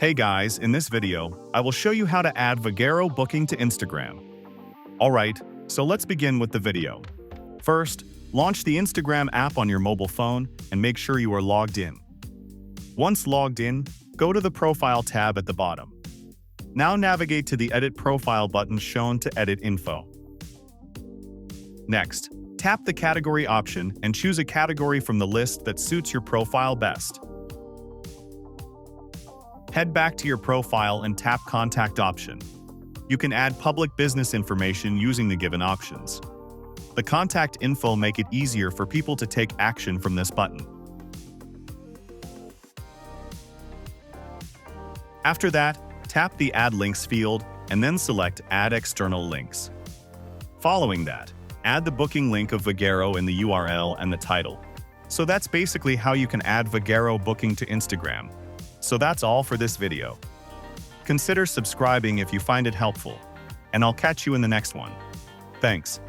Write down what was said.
Hey guys, in this video, I will show you how to add Vagaro booking to Instagram. Alright, so let's begin with the video. First, launch the Instagram app on your mobile phone and make sure you are logged in. Once logged in, go to the Profile tab at the bottom. Now navigate to the Edit Profile button shown to edit info. Next, tap the Category option and choose a category from the list that suits your profile best. Head back to your profile and tap Contact option. You can add public business information using the given options. The contact info make it easier for people to take action from this button. After that, tap the Add Links field and then select Add External Links. Following that, add the booking link of Vagaro in the URL and the title. So that's basically how you can add Vagaro booking to Instagram. So that's all for this video. Consider subscribing if you find it helpful, and I'll catch you in the next one. Thanks.